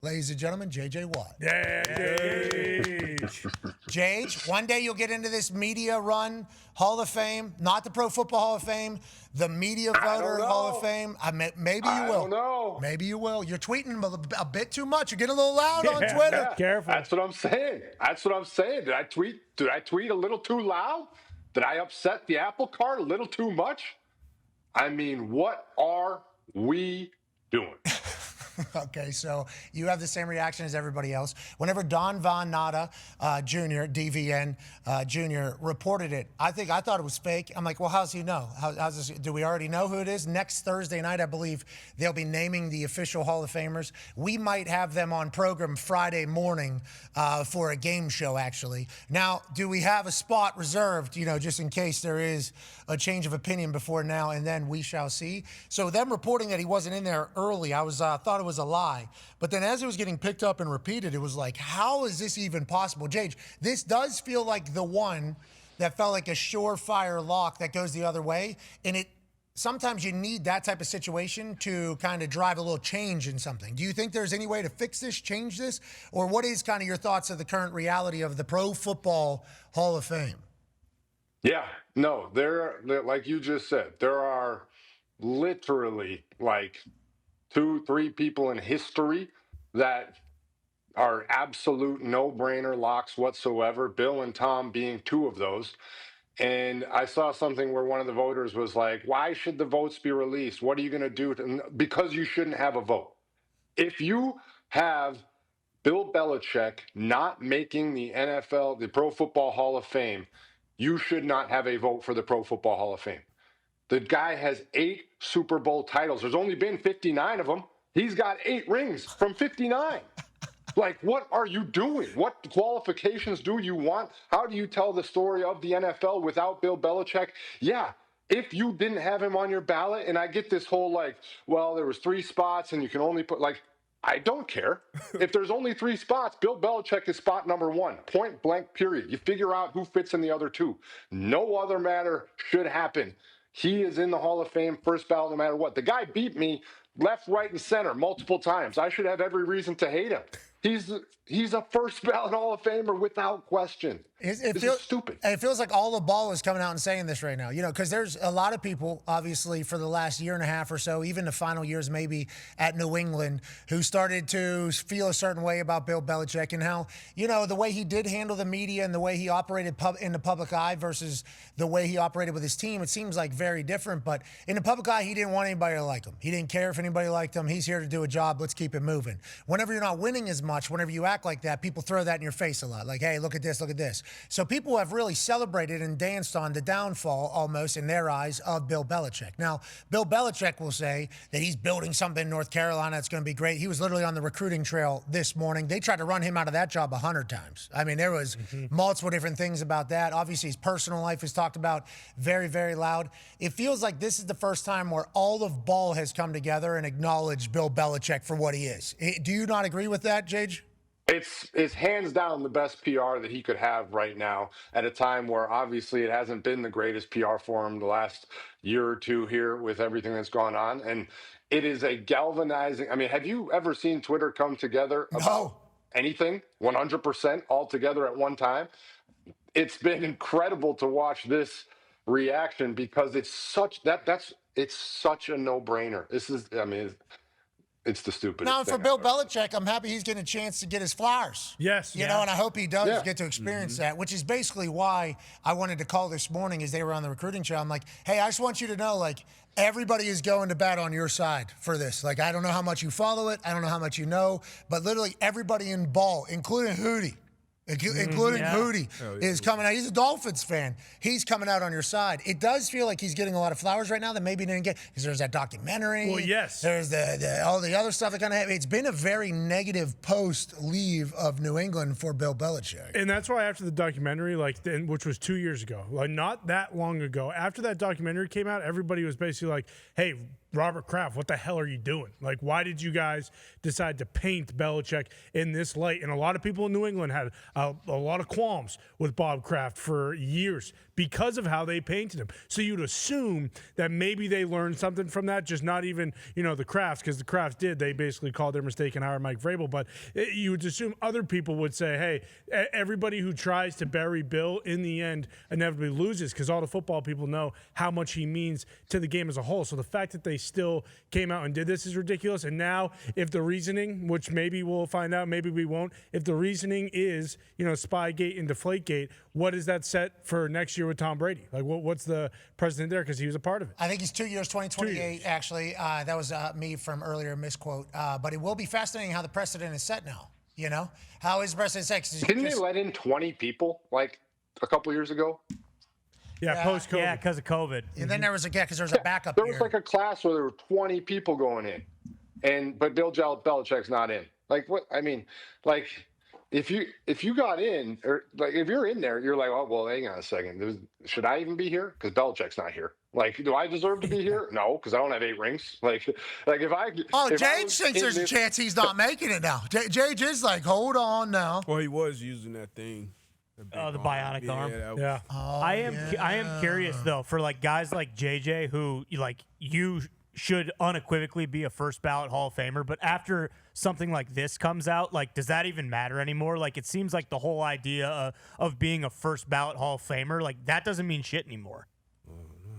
Ladies and gentlemen, J.J. Watt. Yeah, Jage, one day you'll get into this media run Hall of Fame, not the Pro Football Hall of Fame, the Media Voter Hall of Fame. Maybe you will. I don't know. Maybe you will. You're tweeting a bit too much. You're getting a little loud on Twitter. Yeah, careful. That's what I'm saying. Did I tweet a little too loud? Did I upset the apple cart a little too much? I mean, what are we doing? Okay, so you have the same reaction as everybody else. Whenever Don Von Natta Jr., DVN Jr., reported it, I thought it was fake. I'm like, well, how's he know? How's this? Do we already know who it is? Next Thursday night, I believe, they'll be naming the official Hall of Famers. We might have them on program Friday morning for a game show, actually. Now, do we have a spot reserved, just in case there is a change of opinion before now and then? We shall see. So them reporting that he wasn't in there early, I thought it was a lie. But then as it was getting picked up and repeated, it was like, how is this even possible? Jage, this does feel like the one that felt like a surefire lock that goes the other way. And sometimes you need that type of situation to kind of drive a little change in something. Do you think there's any way to fix this, change this? Or what is kind of your thoughts of the current reality of the Pro Football Hall of Fame? Yeah, no, there, like you just said, there are literally like 2-3 people in history that are absolute no-brainer locks whatsoever, Bill and Tom being 2 of those. And I saw something where one of the voters was like, why should the votes be released? What are you going to do? Because you shouldn't have a vote. If you have Bill Belichick not making the NFL, the Pro Football Hall of Fame, you should not have a vote for the Pro Football Hall of Fame. The guy has 8 Super Bowl titles. There's only been 59 of them. He's got 8 rings from 59. Like, what are you doing? What qualifications do you want? How do you tell the story of the NFL without Bill Belichick? Yeah, if you didn't have him on your ballot, and I get this whole like, well, there was 3 spots and you can only put like, I don't care. If there's only 3 spots, Bill Belichick is spot number 1, point blank, period. You figure out who fits in the other 2. No other matter should happen. He is in the Hall of Fame, first ballot, no matter what. The guy beat me left, right, and center multiple times. I should have every reason to hate him. He's a first ballot Hall of Famer without question. This is stupid. It feels like all the ball is coming out and saying this right now, because there's a lot of people, obviously, for the last year and a half or so, even the final years maybe at New England, who started to feel a certain way about Bill Belichick and how, the way he did handle the media and the way he operated in the public eye versus the way he operated with his team. It seems like very different, but in the public eye, he didn't want anybody to like him. He didn't care if anybody liked him. He's here to do a job. Let's keep it moving. Whenever you're not winning as much, whenever you act like that, people throw that in your face a lot. Like, hey, look at this, look at this. So people have really celebrated and danced on the downfall, almost in their eyes, of Bill Belichick. Now, Bill Belichick will say that he's building something in North Carolina that's going to be great. He was literally on the recruiting trail this morning. They tried to run him out of that job 100 times. I mean, there was multiple different things about that. Obviously, his personal life is talked about very, very loud. It feels like this is the first time where all of ball has come together and acknowledged Bill Belichick for what he is. Do you not agree with that, Jage? It's hands down the best PR that he could have right now at a time where obviously it hasn't been the greatest PR for him the last year or two here with everything that's gone on. And it is a galvanizing. I mean, have you ever seen Twitter come together about anything 100% all together at one time? It's been incredible to watch this reaction because it's such it's such a no-brainer. It's the stupidest now, thing for Bill Belichick, I'm happy he's getting a chance to get his flowers. Yes. And I hope he does get to experience that, which is basically why I wanted to call this morning as they were on the recruiting trail. I'm like, hey, I just want you to know, like, everybody is going to bat on your side for this. Like, I don't know how much you follow it. I don't know how much you know. But literally everybody in ball, including Hootie, Hootie is coming out. He's a Dolphins fan. He's coming out on your side. It does feel like he's getting a lot of flowers right now that maybe he didn't get because there's that documentary. Well, yes. There's all the other stuff that kind of. It's been a very negative post-leave of New England for Bill Belichick. And that's why after the documentary, which was 2 years ago, not that long ago, after that documentary came out, everybody was basically like, hey, Robert Kraft, what the hell are you doing? Like, why did you guys decide to paint Belichick in this light? And a lot of people in New England had a lot of qualms with Bob Kraft for years because of how they painted him. So you'd assume that maybe they learned something from that, just not even, the Krafts, because the Krafts did. They basically called their mistake and hired Mike Vrabel. But you would assume other people would say, hey, everybody who tries to bury Bill in the end inevitably loses, because all the football people know how much he means to the game as a whole. So the fact that they still came out and did this is ridiculous. And now if the reasoning, which maybe we'll find out, maybe we won't, if the reasoning is, Spygate and Deflategate, what is that set for next year with Tom Brady? Like, what's the precedent there? Because he was a part of it. I think he's 2 years, 2028, actually. That was me from earlier misquote. But it will be fascinating how the precedent is set now. How is the precedent set? Didn't they let in 20 people like a couple years ago? Yeah, post-COVID. Yeah, because of COVID. And then there was because there was a backup There year. was like a class where there were 20 people going in, but Bill Belichick's not in. Like what? I mean, like if you got in, or like if you're in there, you're like, oh well, hang on a second. Should I even be here? Because Belichick's not here. Like, do I deserve to be here? No, because I don't have 8 rings. Like if I. Oh, if Jage thinks there's a chance he's not making it now. Jage is like, hold on now. Well, he was using that thing. The bionic arm. Yeah. I am curious though, for like guys like JJ who you should unequivocally be a first ballot Hall of Famer, but after something like this comes out, like, does that even matter anymore? Like, it seems like the whole idea of being a first ballot Hall of Famer, like, that doesn't mean shit anymore.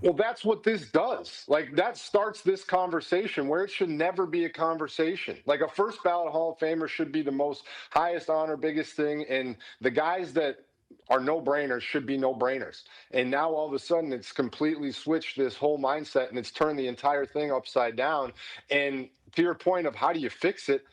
Well, that's what this does. Like, that starts this conversation where it should never be a conversation. Like, a first ballot Hall of Famer should be the most highest honor, biggest thing, and the guys that are no-brainers should be no-brainers. And now all of a sudden it's completely switched this whole mindset, and it's turned the entire thing upside down. And to your point of how do you fix it,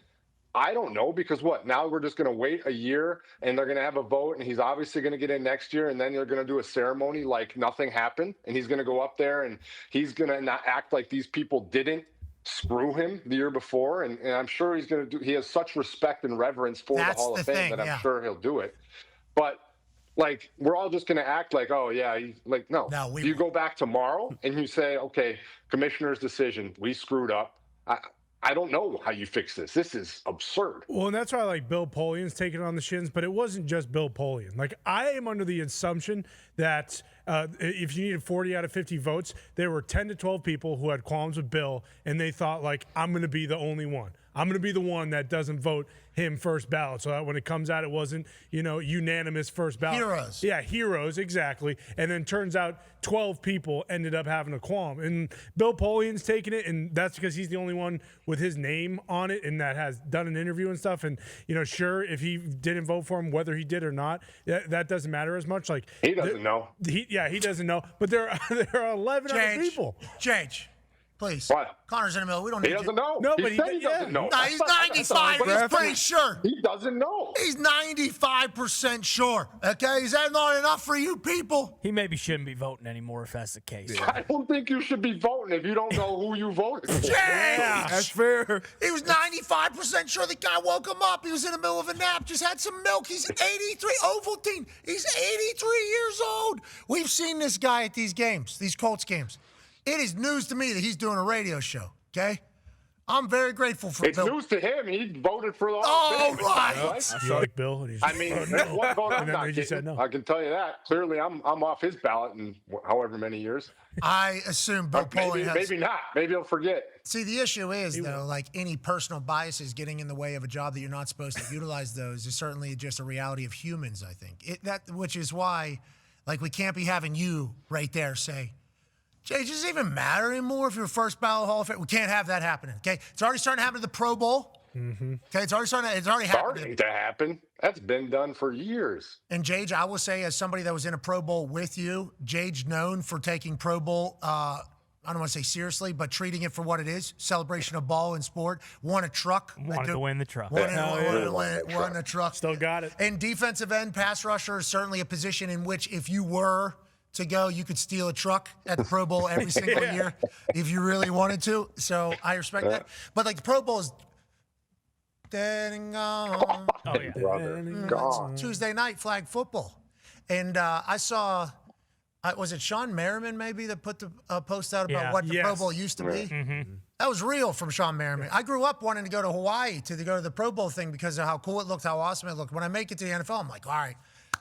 I don't know, because now we're just going to wait a year and they're going to have a vote, and he's obviously going to get in next year, and then they're going to do a ceremony like nothing happened, and he's going to go up there and he's going to not act like these people didn't screw him the year before. And I'm sure he's going to he has such respect and reverence for the Hall of Fame that I'm sure he'll do it. But like, we're all just going to act like, oh, yeah, no. You go back tomorrow and you say, okay, commissioner's decision, we screwed up. I don't know how you fix this. This is absurd. Well, and that's why, like, Bill Polian's taking on the shins, but it wasn't just Bill Polian. Like, I am under the assumption that if you needed 40 out of 50 votes, there were 10 to 12 people who had qualms with Bill, and they thought, like, I'm going to be the only one. I'm going to be the one that doesn't vote him first ballot, so that when it comes out, it wasn't, unanimous first ballot. Heroes. Yeah, heroes, exactly. And then turns out 12 people ended up having a qualm. And Bill Polian's taking it, and that's because he's the only one with his name on it and that has done an interview and stuff. And, sure, if he didn't vote for him, whether he did or not, that doesn't matter as much. Like, he doesn't know. He doesn't know. But there are 11 other people. Change. Please. What? Connor's in the middle. We don't need He doesn't you. know. No, he but said he doesn't know. No, he's 95. He's pretty sure. He doesn't know. He's 95% sure. Okay? Is that not enough for you people? He maybe shouldn't be voting anymore if that's the case. Yeah. I don't think you should be voting if you don't know who you voted for. Yeah, that's fair. He was 95% sure the guy woke him up. He was in the middle of a nap, just had some milk. He's 83, Ovaltine. He's 83 years old. We've seen this guy at these games, these Colts games. It is news to me that he's doing a radio show, okay? I'm very grateful for Bill. It's news to him. He voted for the Hall of Fame. Right. You like Bill? And I mean, there's one vote I'm not getting. No. I can tell you that. Clearly, I'm off his ballot in however many years. I assume Bill Polian has... Maybe not. Maybe he'll forget. See, the issue is, though, like any personal biases getting in the way of a job that you're not supposed to utilize those is certainly just a reality of humans, I think. Which is why, like, we can't be having you right there say, Jay, does it even matter anymore if you're first ballot Hall of Fame? We can't have that happening, okay? It's already starting to happen to the Pro Bowl. Mm-hmm. Okay, it's already happening. To happen. That's been done for years. And Jage, I will say, as somebody that was in a Pro Bowl with you, Jage known for taking Pro Bowl, I don't want to say seriously, but treating it for what it is, celebration of ball and sport. Won a truck. Wanted to win the truck. Won a truck. Still got it. And defensive end, pass rusher is certainly a position in which if you were to go, you could steal a truck at the Pro Bowl every single year if you really wanted to. So I respect that. But like the Pro Bowl is dead and gone. Oh, yeah. Gone. Tuesday night flag football. And I saw, was it Sean Merriman maybe that put the post out about what the Pro Bowl used to be? Mm-hmm. That was real from Sean Merriman. I grew up wanting to go to Hawaii to go to the Pro Bowl thing because of how cool it looked, how awesome it looked. When I make it to the NFL, I'm like, all right,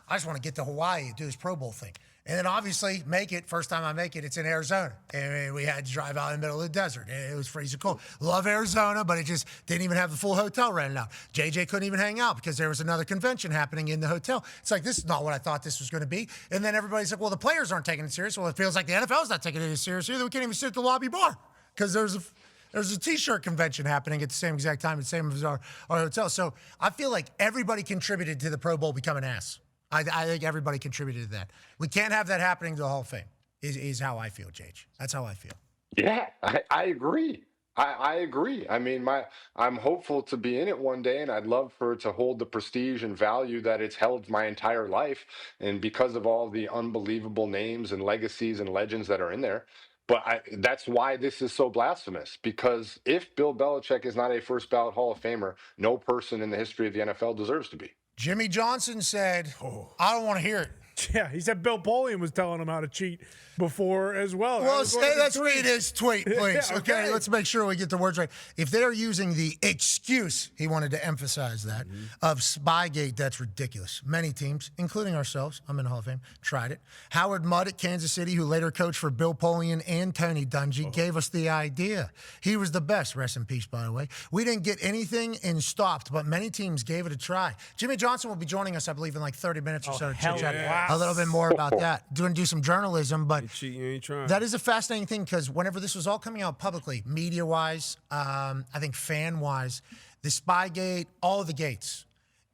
I just want to get to Hawaii and do this Pro Bowl thing. And then obviously make it. First time I make it, it's in Arizona. And we had to drive out in the middle of the desert. And it was freezing cold. Love Arizona, but it just didn't even have the full hotel rented out. JJ couldn't even hang out because there was another convention happening in the hotel. It's like, this is not what I thought this was going to be. And then everybody's like, well, the players aren't taking it serious. Well, it feels like the NFL's not taking it as serious either. We can't even sit at the lobby bar because there's a T-shirt convention happening at the same exact time, the same as our hotel. So I feel like everybody contributed to the Pro Bowl become an ass. I think everybody contributed to that. We can't have that happening to the Hall of Fame, is how I feel, JJ. That's how I feel. Yeah, I agree. I agree. I mean, I'm hopeful to be in it one day, and I'd love for it to hold the prestige and value that it's held my entire life. And because of all the unbelievable names and legacies and legends that are in there. But that's why this is so blasphemous, because if Bill Belichick is not a first ballot Hall of Famer, no person in the history of the NFL deserves to be. Jimmy Johnson said, I don't want to hear it. Yeah, he said Bill Polian was telling him how to cheat before as well. Well, let's read his tweet, please. Yeah, okay, let's make sure we get the words right. If they're using the excuse, he wanted to emphasize that, of Spygate, that's ridiculous. Many teams, including ourselves, I'm in the Hall of Fame, tried it. Howard Mudd at Kansas City, who later coached for Bill Polian and Tony Dungy, gave us the idea. He was the best, rest in peace, by the way. We didn't get anything and stopped, but many teams gave it a try. Jimmy Johnson will be joining us, I believe, in like 30 minutes or so to chit-chat a little bit more about that. Doing do some journalism, but that is a fascinating thing because whenever this was all coming out publicly, media-wise, I think fan-wise, the Spygate, all of the gates,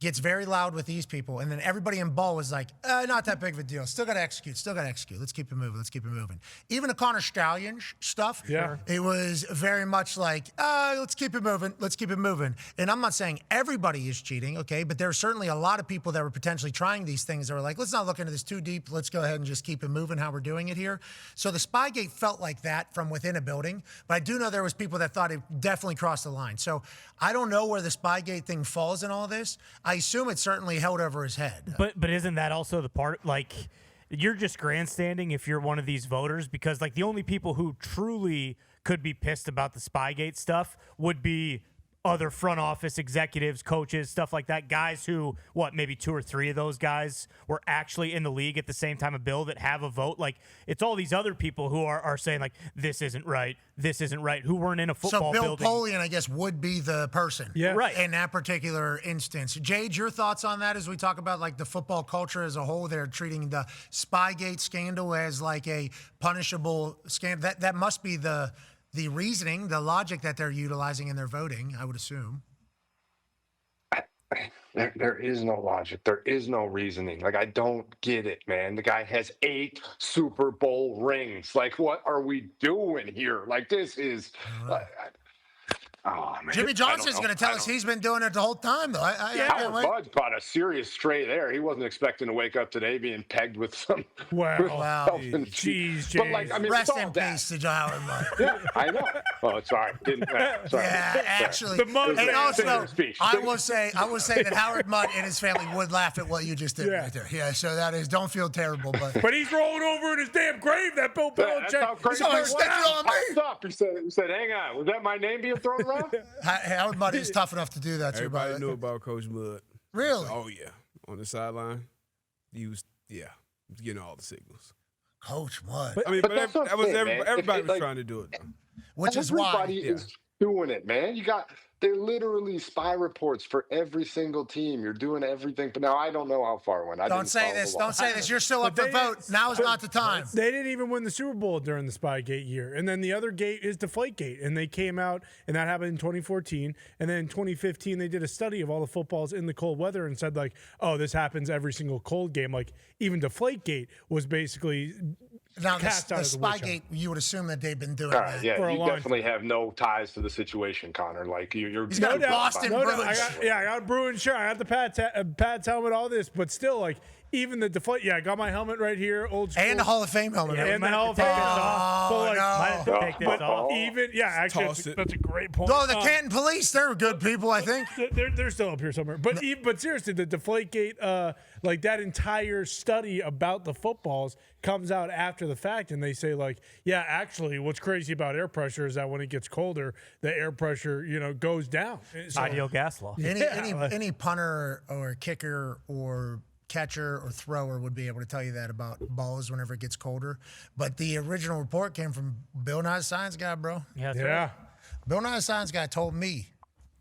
gets very loud with these people, and then everybody in ball was like, not that big of a deal. Still got to execute. Let's keep it moving. Even the Connor Stallion stuff, it was very much like, let's keep it moving. And I'm not saying everybody is cheating, okay, but there are certainly a lot of people that were potentially trying these things that were like, let's not look into this too deep. Let's go ahead and just keep it moving how we're doing it here. So the Spygate felt like that from within a building, but I do know there was people that thought it definitely crossed the line. So I don't know where the Spygate thing falls in all this. I assume it's certainly held over his head. But isn't that also the part, like, you're just grandstanding if you're one of these voters? Because, like, the only people who truly could be pissed about the Spygate stuff would be other front office executives, coaches, stuff like that, guys who, maybe 2 or 3 of those guys were actually in the league at the same time of Bill that have a vote. Like, it's all these other people who are saying, like, this isn't right, who weren't in a football building. So Bill Polian, I guess, would be the person in that particular instance. Jade, your thoughts on that as we talk about, like, the football culture as a whole? They're treating the Spygate scandal as, like, a punishable scandal. That must be the reasoning, the logic that they're utilizing in their voting, I would assume. There is no logic. There is no reasoning. Like, I don't get it, man. The guy has 8 Super Bowl rings. Like, what are we doing here? Like, this is... oh, man. Jimmy Johnson's going to tell us he's been doing it the whole time, though. Howard Mudd caught a serious stray there. He wasn't expecting to wake up today being pegged with some... Wow. Jeez. But, like, I mean, rest in peace to Howard Mudd. Yeah, I know. Oh, sorry. Sorry. Yeah, actually. And also, I will say that Howard Mudd and his family would laugh at what you just did right there. Yeah, so that is, don't feel terrible. But he's rolling over in his damn grave, that Bill Belichick. That's how crazy he said, hang on. Was that my name being thrown around? Howard Mudd is tough enough to do that, too. Everybody knew about Coach Mudd. Really? Oh, yeah. On the sideline, he was getting all the signals. Coach Mudd. But that was everybody was trying to do it, though. Which is why. Everybody is doing it, man. They're literally spy reports for every single team. You're doing everything. But now I don't know how far it went. Don't say this. You're still up for vote. Now is not the time. They didn't even win the Super Bowl during the Spygate year. And then the other gate is Deflategate. And they came out, and that happened in 2014. And then in 2015, they did a study of all the footballs in the cold weather and said, like, oh, this happens every single cold game. Like, even Deflategate was basically... Now, the Spygate, you would assume that they've been doing that. Yeah, you definitely have no ties to the situation, Connor. Like, you're He's got Boston Bruins. I got a Bruins shirt. I got the Pat's helmet, all this. But still, like, even the deflate. Yeah, I got my helmet right here, old school. And the Hall of Fame helmet. Yeah, and the Hall of Fame off. That's a great point. Oh, the Canton Police, they're good people, I think. They're still up here somewhere. But seriously, the Deflategate, like that entire study about the footballs comes out after the fact, and they say, like, yeah, actually, what's crazy about air pressure is that when it gets colder, the air pressure, goes down. So, Ideal gas law. Any punter or kicker or catcher or thrower would be able to tell you that about balls whenever it gets colder. But the original report came from Bill Nye the Science Guy, bro. Yeah, Yeah. Bill Nye the Science Guy told me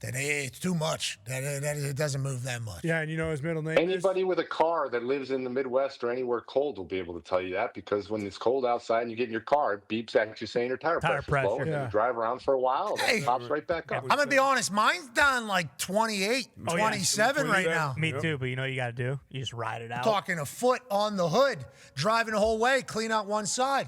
that hey, it's too much, that it doesn't move that much. Yeah, and you know his middle name Anybody with a car that lives in the Midwest or anywhere cold will be able to tell you that, because when it's cold outside and you get in your car, it beeps at you saying your tire pressure's low, pressure. and then Yeah. you drive around for a while, and Hey. it pops right back up. I'm going to be honest, mine's down like 28, Oh, yeah. 27 right now. Me too, but you know what you got to do? You just ride it out. Talking a foot on the hood, driving the whole way, clean out one side.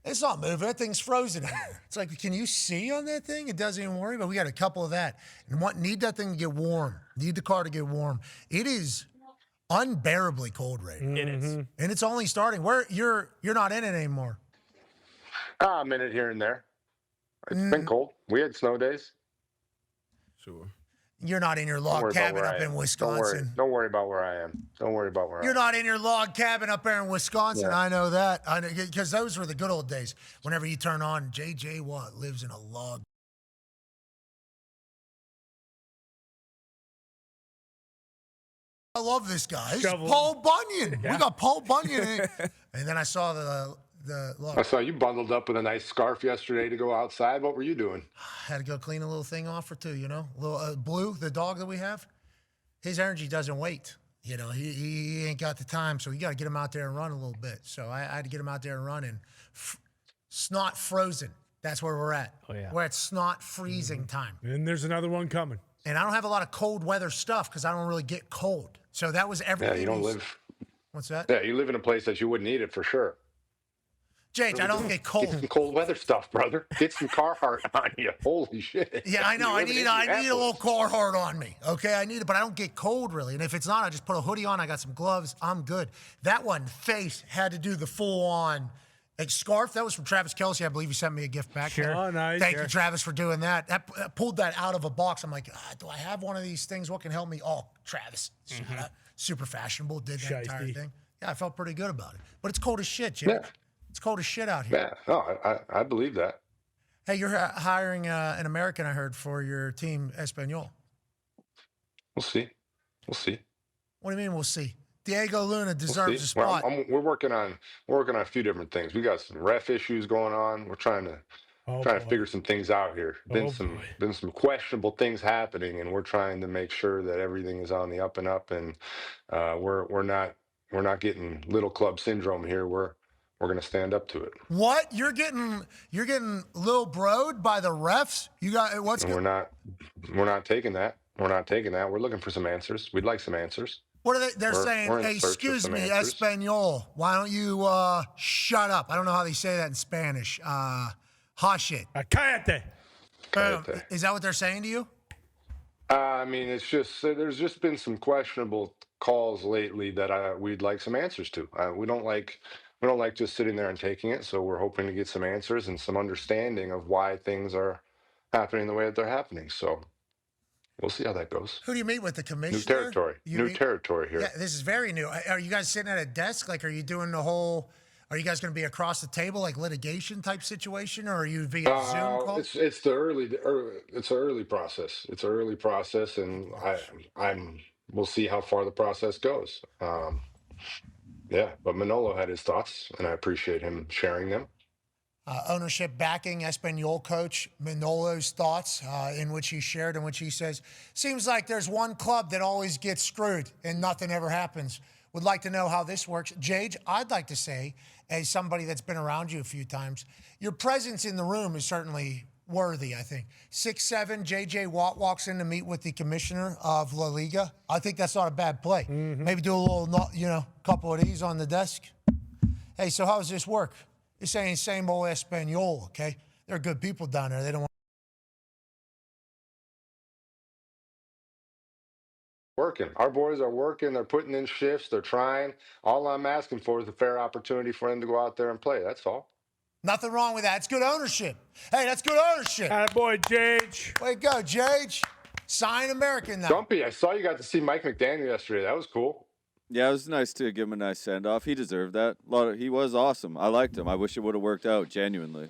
It's not moving. That thing's frozen. It's like, can you see on that thing? It doesn't even worry. But we got a couple of that. And need that thing to get warm. Need the car to get warm. It is unbearably cold right now. It is. And it's only starting. Where you're not in it anymore. A minute here and there. It's been cold. We had snow days. Sure. You're not in your Don't log worry about cabin where up I in am. Wisconsin. Don't worry about where I am. Don't worry about where I You're am. not in your log cabin up there in Wisconsin. Yeah. I know that. I know, because those were the good old days. Whenever you turn on, J.J. Watt lives in a log. I love this guy. This is Shovel. Paul Bunyan. We got Paul Bunyan in it. And then I saw the look. I saw you bundled up with a nice scarf yesterday to go outside. What were you doing? Had to go clean a little thing off or two, you know. Little Blue, the dog that we have, his energy doesn't wait. You know, he ain't got the time, so you got to get him out there and run a little bit. So I had to get him out there and run, and snot frozen. That's where we're at. Oh, yeah. We're at snot freezing time. And there's another one coming. And I don't have a lot of cold weather stuff because I don't really get cold. So that was everything. Yeah, you don't live. What's that? Yeah, you live in a place that you wouldn't need it for sure. Jake, I don't get cold. Get some cold weather stuff, brother. Get some Carhartt on you. Holy shit. Yeah, I know. You I live in need a little Indianapolis. Carhartt on me. Okay, I need it, but I don't get cold really. And if it's not, I just put a hoodie on. I got some gloves. I'm good. That one, face, had to do the full-on scarf. That was from Travis Kelce. I believe he sent me a gift back. Sure. Oh, nice. Thank you, Travis, for doing that. That pulled that out of a box. I'm like, do I have one of these things? What can help me? Oh, Travis. Shout out. Super fashionable. Did that entire Shiesty. thing. Yeah, I felt pretty good about it. But it's cold as shit, Jake. Yeah. It's cold as shit out here. Yeah, no, I believe that. Hey, you're hiring an American, I heard, for your team, Espanol. We'll see. We'll see. What do you mean we'll see? Diego Luna deserves We'll a see. spot. We're working on a few different things. We got some ref issues going on. We're trying to figure some things out here. Been some questionable things happening, and we're trying to make sure that everything is on the up and up. And we're not getting little club syndrome here. We're going to stand up to it. What? You're getting Lil Bro'd by the refs? You got what's And good? we're not taking that. We're not taking that. We're looking for some answers. We'd like some answers. What are they? They're we're saying, in hey, search of excuse some me, answers. Espanol. Why don't you shut up? I don't know how they say that in Spanish. Hush it. Cállate. Cállate. Is that what they're saying to you? I mean, it's just there's just been some questionable calls lately that we'd like some answers to. We don't like just sitting there and taking it. So we're hoping to get some answers and some understanding of why things are happening the way that they're happening. So we'll see how that goes. Who do you meet with? The commissioner? New territory. New territory here. Yeah, this is very new. Are you guys sitting at a desk? Like, are you doing the whole? Are you guys going to be across the table, like litigation type situation, or are you via Zoom call? It's the early process. It's an early process, and we'll see how far the process goes. Yeah, but Manolo had his thoughts, and I appreciate him sharing them. Ownership backing Espanol coach Manolo's thoughts, in which he shared, in which he says, seems like there's one club that always gets screwed and nothing ever happens. Would like to know how this works. Jage, I'd like to say, as somebody that's been around you a few times, your presence in the room is certainly worthy, I think. 6'7", J.J. Watt walks in to meet with the commissioner of La Liga. I think that's not a bad play. Maybe do a little, couple of these on the desk. Hey, so how does this work? You're saying same old Espanol, okay? They're good people down there. They don't want Working. Our boys are working. They're putting in shifts. They're trying. All I'm asking for is a fair opportunity for them to go out there and play. That's all. nothing wrong with that. It's good ownership. Hey, that's good ownership. Attaboy, Jage. Way to go, Jage. Sign American now. Jumpy, I saw you got to see Mike McDaniel yesterday. That was cool. Yeah, it was nice to give him a nice send off. He deserved that. He was awesome. I liked him. I wish it would have worked out, genuinely.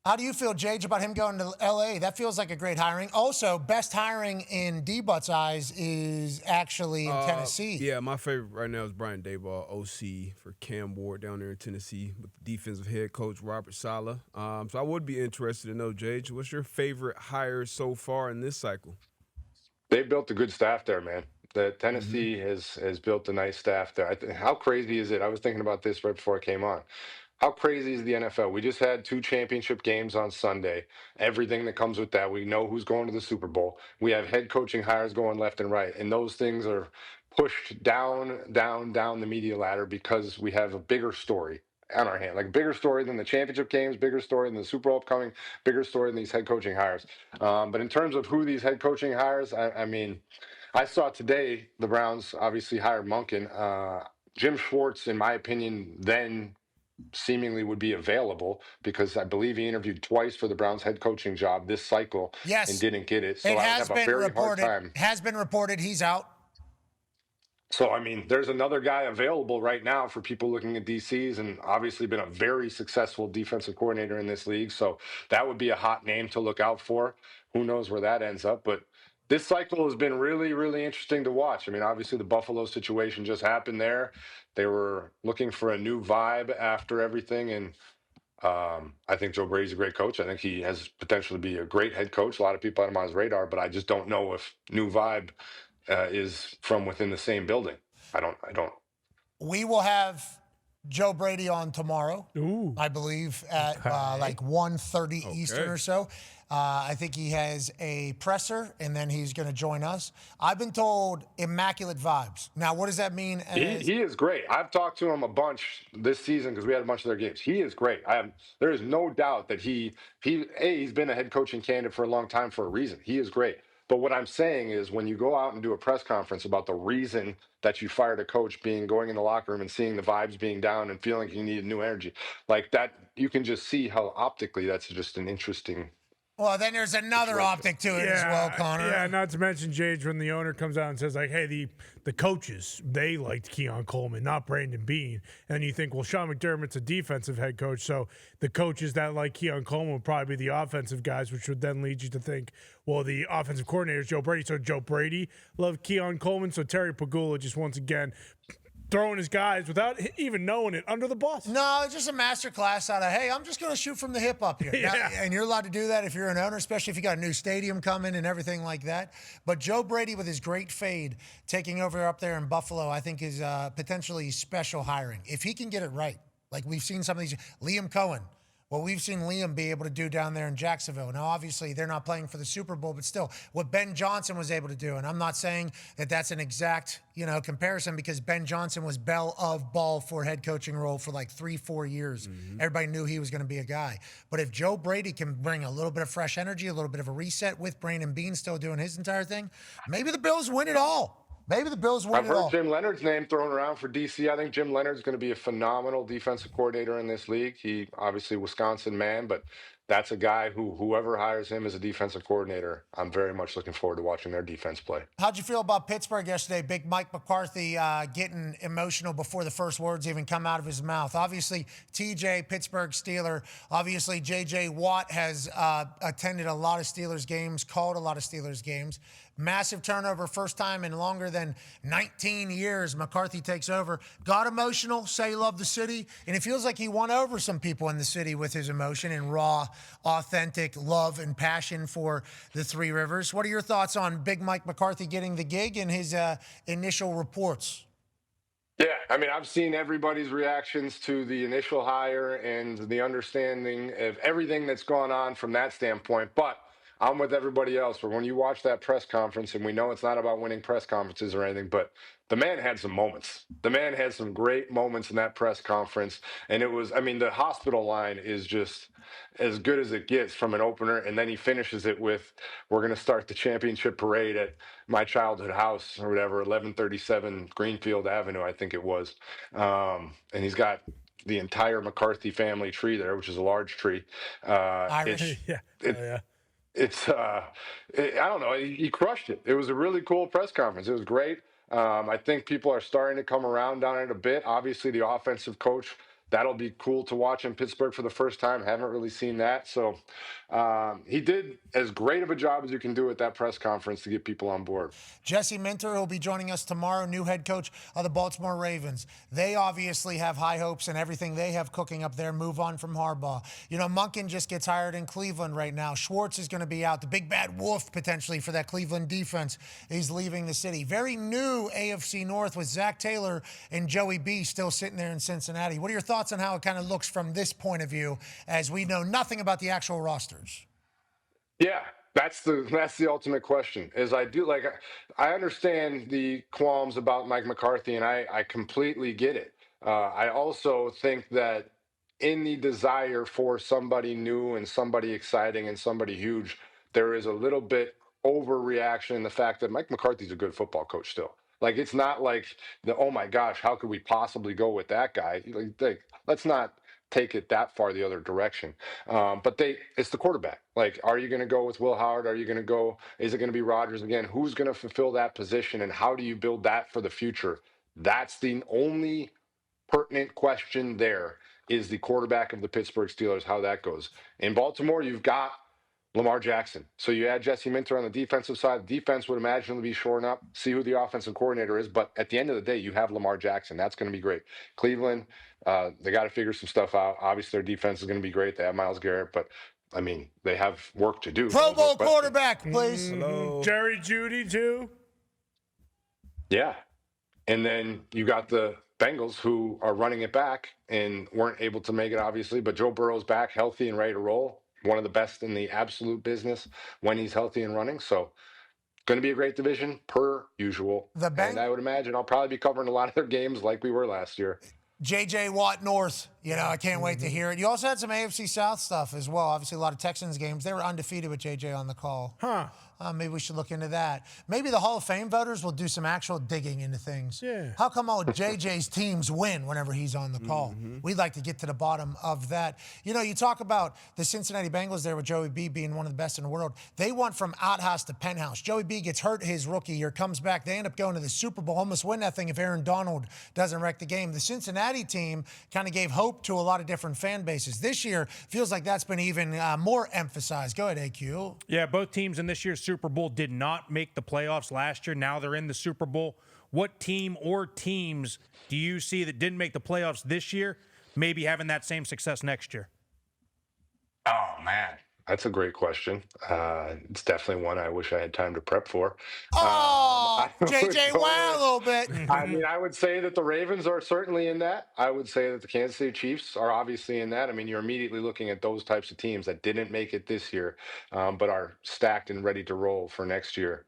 How do you feel, Jage, about him going to L.A.? That feels like a great hiring. Also, best hiring in D-Butt's eyes is actually in Tennessee. Yeah, my favorite right now is Brian Daboll, OC for Cam Ward down there in Tennessee with defensive head coach Robert Saleh. So I would be interested to know, Jage, what's your favorite hire so far in this cycle? They built a good staff there, man. The Tennessee has built a nice staff there. How crazy is it? I was thinking about this right before I came on. How crazy is the NFL? We just had 2 championship games on Sunday. Everything that comes with that. We know who's going to the Super Bowl. We have head coaching hires going left and right. And those things are pushed down the media ladder because we have a bigger story on our hand. Like a bigger story than the championship games, bigger story than the Super Bowl upcoming, bigger story than these head coaching hires. But in terms of who these head coaching hires, I mean, I saw today the Browns obviously hired Monken. Jim Schwartz, in my opinion, then seemingly would be available because I believe he interviewed twice for the Browns head coaching job this cycle and didn't get it. So it I has have a been very reported. hard time. Has been reported he's out. So, I mean, there's another guy available right now for people looking at DCs and obviously been a very successful defensive coordinator in this league. So that would be a hot name to look out for. Who knows where that ends up. But this cycle has been really, really interesting to watch. I mean, obviously the Buffalo situation just happened there. They were looking for a new vibe after everything. And I think Joe Brady's a great coach. I think he has potential to be a great head coach. A lot of people had him on his radar, but I just don't know if new vibe is from within the same building. I don't. We will have Joe Brady on tomorrow, I believe, at like 1:30 Eastern or so. I think he has a presser, and then he's going to join us. I've been told immaculate vibes. Now, what does that mean? He is great. I've talked to him a bunch this season because we had a bunch of their games. He is great. There is no doubt that he's been a head coaching candidate for a long time for a reason. He is great. But what I'm saying is when you go out and do a press conference about the reason that you fired a coach going in the locker room and seeing the vibes being down and feeling like you needed new energy, like that, you can just see how optically that's just an interesting. Well, then there's another optic to it as well, Connor. Yeah, not to mention, Jage, when the owner comes out and says, like, hey, the coaches, they liked Keon Coleman, not Brandon Beane. And you think, well, Sean McDermott's a defensive head coach, so the coaches that like Keon Coleman would probably be the offensive guys, which would then lead you to think, well, the offensive coordinator is Joe Brady. So Joe Brady loved Keon Coleman. So Terry Pagula just once again throwing his guys without even knowing it under the bus. No, it's just a master class out of, hey, I'm just going to shoot from the hip up here. Yeah. Now, and you're allowed to do that if you're an owner, especially if you got a new stadium coming and everything like that. But Joe Brady with his great fade taking over up there in Buffalo, I think is potentially special hiring. If he can get it right, like we've seen some of these, Liam Cohen, what we've seen Liam be able to do down there in Jacksonville. Now, obviously, they're not playing for the Super Bowl, but still, what Ben Johnson was able to do, and I'm not saying that that's an exact, comparison because Ben Johnson was belle of ball for head coaching role for like 3-4 years. Everybody knew he was going to be a guy. But if Joe Brady can bring a little bit of fresh energy, a little bit of a reset with Brandon Beane still doing his entire thing, maybe the Bills win it all. Maybe the Bills win I've it all. heard Jim Leonard's name thrown around for DC. I think Jim Leonard's going to be a phenomenal defensive coordinator in this league. He obviously Wisconsin man, but that's a guy who whoever hires him as a defensive coordinator, I'm very much looking forward to watching their defense play. How'd you feel about Pittsburgh yesterday? Big Mike McCarthy getting emotional before the first words even come out of his mouth. Obviously, TJ, Pittsburgh Steeler. Obviously, J.J. Watt has attended a lot of Steelers games, called a lot of Steelers games. Massive turnover, first time in longer than 19 years. McCarthy takes over. Got emotional, say he loved the city, and it feels like he won over some people in the city with his emotion and raw, authentic love and passion for the Three Rivers. What are your thoughts on Big Mike McCarthy getting the gig and his initial reports? Yeah, I mean, I've seen everybody's reactions to the initial hire and the understanding of everything that's gone on from that standpoint, but I'm with everybody else. But when you watch that press conference, and we know it's not about winning press conferences or anything, but the man had some moments. The man had some great moments in that press conference. And it was, I mean, the hospital line is just as good as it gets from an opener. And then he finishes it with, we're going to start the championship parade at my childhood house or whatever, 1137 Greenfield Avenue, I think it was. And he's got the entire McCarthy family tree there, which is a large tree. It's I don't know. He crushed it. It was a really cool press conference. It was great. I think people are starting to come around on it a bit. Obviously, the offensive coach that'll be cool to watch in Pittsburgh for the first time. Haven't really seen that. So he did as great of a job as you can do at that press conference to get people on board. Jesse Minter will be joining us tomorrow, new head coach of the Baltimore Ravens. They obviously have high hopes and everything they have cooking up there. Move on from Harbaugh. You know, Monken just gets hired in Cleveland right now. Schwartz is going to be out. The big bad wolf potentially for that Cleveland defense is leaving the city. Very new AFC North with Zach Taylor and Joey B still sitting there in Cincinnati. What are your thoughts on how it kind of looks from this point of view as we know nothing about the actual rosters? Yeah, that's the ultimate question. Is I understand the qualms about Mike McCarthy, and I completely get it. I also think that in the desire for somebody new and somebody exciting and somebody huge, there is a little bit overreaction in the fact that Mike McCarthy's a good football coach still. Like, it's not like oh my gosh, how could we possibly go with that guy? Let's not take it that far the other direction. But it's the quarterback. Like, are you going to go with Will Howard? Is it going to be Rodgers again? Who's going to fulfill that position, and how do you build that for the future? That's the only pertinent question there, is the quarterback of the Pittsburgh Steelers, how that goes. In Baltimore, you've got Lamar Jackson. So you add Jesse Minter on the defensive side. The defense would imagine to be shoring up, see who the offensive coordinator is. But at the end of the day, you have Lamar Jackson. That's going to be great. Cleveland, they got to figure some stuff out. Obviously, their defense is going to be great. They have Myles Garrett, but I mean, they have work to do. Pro Bowl quarterback, please. Hello. Jerry Jeudy too. Yeah. And then you got the Bengals, who are running it back and weren't able to make it, obviously. But Joe Burrow's back, healthy and ready to roll. One of the best in the absolute business when he's healthy and running. So going to be a great division per usual. And I would imagine I'll probably be covering a lot of their games like we were last year. J.J. Watt North, I can't wait to hear it. You also had some AFC South stuff as well. Obviously, a lot of Texans games. They were undefeated with J.J. on the call. Maybe we should look into that. Maybe the Hall of Fame voters will do some actual digging into things. Yeah. How come all J.J.'s teams win whenever he's on the call? We'd like to get to the bottom of that. You talk about the Cincinnati Bengals there with Joey B being one of the best in the world. They went from outhouse to penthouse. Joey B gets hurt his rookie year, comes back. They end up going to the Super Bowl, almost win that thing if Aaron Donald doesn't wreck the game. The Cincinnati team kind of gave hope to a lot of different fan bases. This year feels like that's been even more emphasized. Go ahead, AQ. Yeah, both teams in this year's Super Bowl did not make the playoffs last year. Now they're in the Super Bowl. What team or teams do you see that didn't make the playoffs this year maybe having that same success next year? Oh, man. That's a great question. It's definitely one I wish I had time to prep for. JJ, wow, a little bit. I mean, I would say that the Ravens are certainly in that. I would say that the Kansas City Chiefs are obviously in that. I mean, you're immediately looking at those types of teams that didn't make it this year, but are stacked and ready to roll for next year.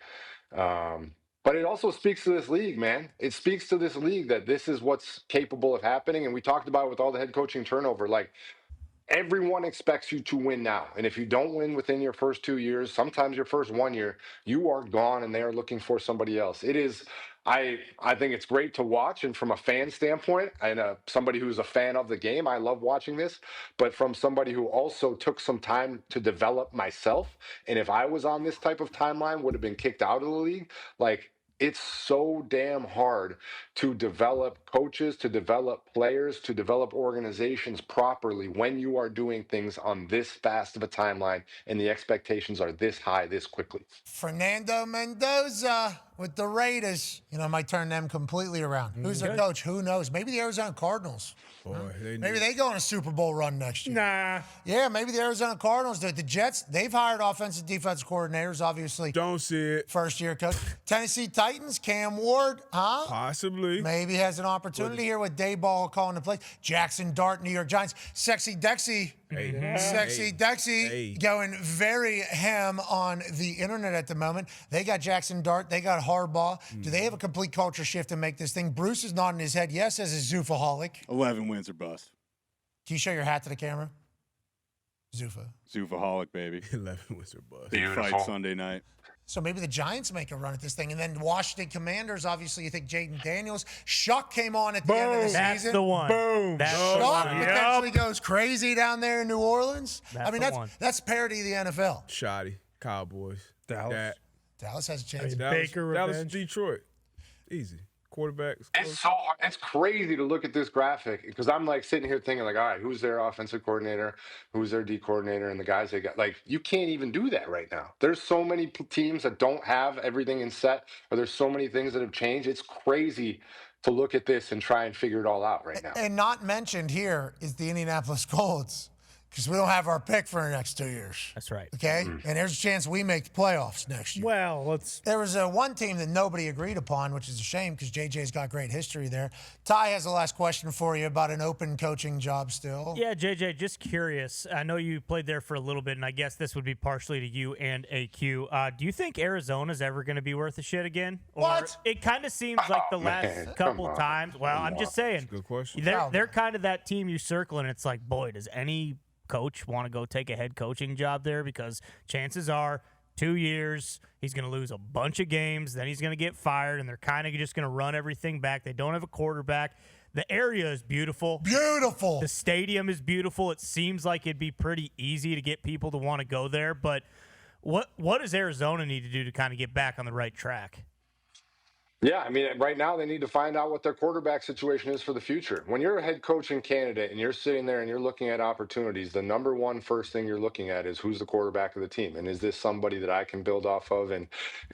But it also speaks to this league, man. It speaks to this league that this is what's capable of happening. And we talked about it with all the head coaching turnover. Like, everyone expects you to win now. And if you don't win within your first 2 years, sometimes your first 1 year, you are gone and they are looking for somebody else. It is, I think it's great to watch. And from a fan standpoint, and somebody who's a fan of the game, I love watching this. But from somebody who also took some time to develop myself, and if I was on this type of timeline, would have been kicked out of the league, like, it's so damn hard to develop coaches, to develop players, to develop organizations properly when you are doing things on this fast of a timeline and the expectations are this high this quickly. Fernando Mendoza with the Raiders. I might turn them completely around. Who's their coach? Who knows? Maybe the Arizona Cardinals. Boy, Maybe they go on a Super Bowl run next year. Nah. Yeah, maybe the Arizona Cardinals do it. The Jets, they've hired offensive defensive coordinators, obviously. Don't see it. First-year coach. Tennessee Titans, Cam Ward, huh? Possibly. Maybe has an opportunity here with Dayball calling the play. Jackson Dart, New York Giants. Sexy Dexy. Sexy Dexy going very ham on the internet at the moment. They got Jackson Dart. They got Harbaugh. Do they have a complete culture shift to make this thing? Bruce is nodding his head yes as a Zoofaholic. 11 wins or bust. Can you show your hat to the camera? Zoofaholic, baby. 11 wins or bust. Big fight Sunday night. So maybe the Giants make a run at this thing. And then Washington Commanders, obviously, you think Jaden Daniels. Shuck came on at the end of the season. That's the one. Boom. That's the Shuck one. potentially goes crazy down there in New Orleans. That's the one. That's parody of the NFL. Shoddy. Cowboys. Dallas. Dallas has a chance. Dallas, Baker Dallas, revenge. Detroit. Easy. quarterbacks. It's so hard. It's crazy to look at this graphic because I'm like sitting here thinking like, all right, who's their offensive coordinator, who's their D coordinator, and the guys they got. Like, you can't even do that right now. There's so many teams that don't have everything in set, or there's so many things that have changed. It's crazy to look at this and try and figure it all out right now. And not mentioned here is the Indianapolis Colts, because we don't have our pick for the next 2 years. That's right. Okay? And there's a chance we make the playoffs next year. Well, There was one team that nobody agreed upon, which is a shame because JJ's got great history there. Ty has the last question for you about an open coaching job still. Yeah, JJ, just curious. I know you played there for a little bit, and I guess this would be partially to you and AQ. Do you think Arizona's ever going to be worth a shit again? Or What? It kind of seems like the last couple times. Well, I'm just saying. Good question. They're kind of that team you circle, and it's like, boy, does any coach want to go take a head coaching job there? Because chances are 2 years, he's going to lose a bunch of games, then he's going to get fired, and they're kind of just going to run everything back. They don't have a quarterback. The area is beautiful. Beautiful. The stadium is beautiful. It seems like it'd be pretty easy to get people to want to go there. But what does Arizona need to do to kind of get back on the right track? Yeah, I mean, right now they need to find out what their quarterback situation is for the future. When you're a head coaching candidate and you're sitting there and you're looking at opportunities, the number one first thing you're looking at is who's the quarterback of the team. And is this somebody that I can build off of? And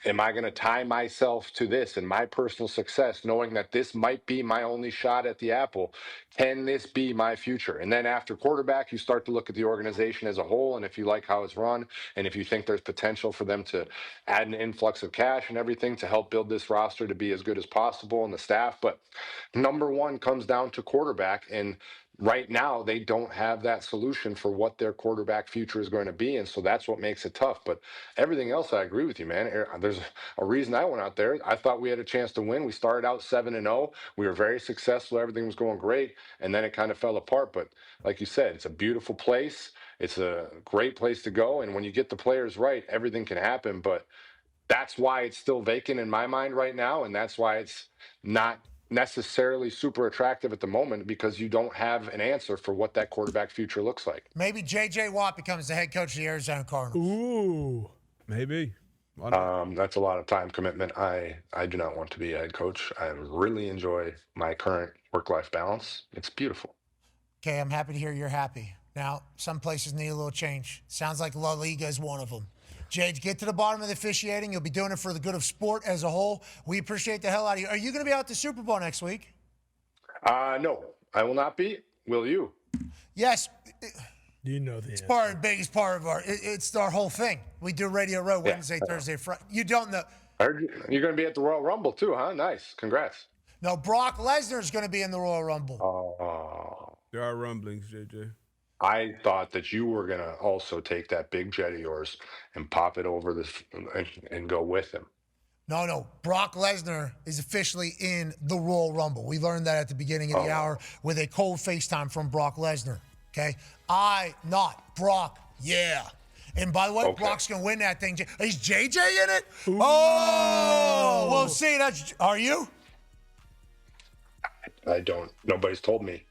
am I going to tie myself to this and my personal success, knowing that this might be my only shot at the apple? Can this be my future? And then after quarterback, you start to look at the organization as a whole. And if you like how it's run, and if you think there's potential for them to add an influx of cash and everything to help build this roster to be as good as possible, and the staff. But number one comes down to quarterback, and right now they don't have that solution for what their quarterback future is going to be, and so that's what makes it tough. But everything else, I agree with you, man. There's a reason I went out there. I thought we had a chance to win. We started out 7-0. We were very successful. Everything was going great, and then it kind of fell apart. But like you said, it's a beautiful place. It's a great place to go, and when you get the players right, everything can happen. But that's why it's still vacant in my mind right now, and that's why it's not necessarily super attractive at the moment, because you don't have an answer for what that quarterback future looks like. Maybe J.J. Watt becomes the head coach of the Arizona Cardinals. Ooh. Maybe. That's a lot of time commitment. I do not want to be a head coach. I really enjoy my current work-life balance. It's beautiful. Okay, I'm happy to hear you're happy. Now, some places need a little change. Sounds like La Liga is one of them. Jade, get to the bottom of the officiating. You'll be doing it for the good of sport as a whole. We appreciate the hell out of you. Are you going to be out at the Super Bowl next week? No, I will not be. Will you? Yes. You know the It's part of the biggest part of it's our whole thing. We do Radio Row Wednesday, Thursday, Friday. You don't know. I heard you're going to be at the Royal Rumble too, huh? Nice. Congrats. No, Brock Lesnar is going to be in the Royal Rumble. Oh. There are rumblings, JJ. I thought that you were going to also take that big jet of yours and pop it over this and go with him. No. Brock Lesnar is officially in the Royal Rumble. We learned that at the beginning of the hour with a cold FaceTime from Brock Lesnar. Okay? Not Brock. Yeah. And by the way, Brock's going to win that thing. Is JJ in it? Ooh. Oh, we'll see. Are you? I don't. Nobody's told me.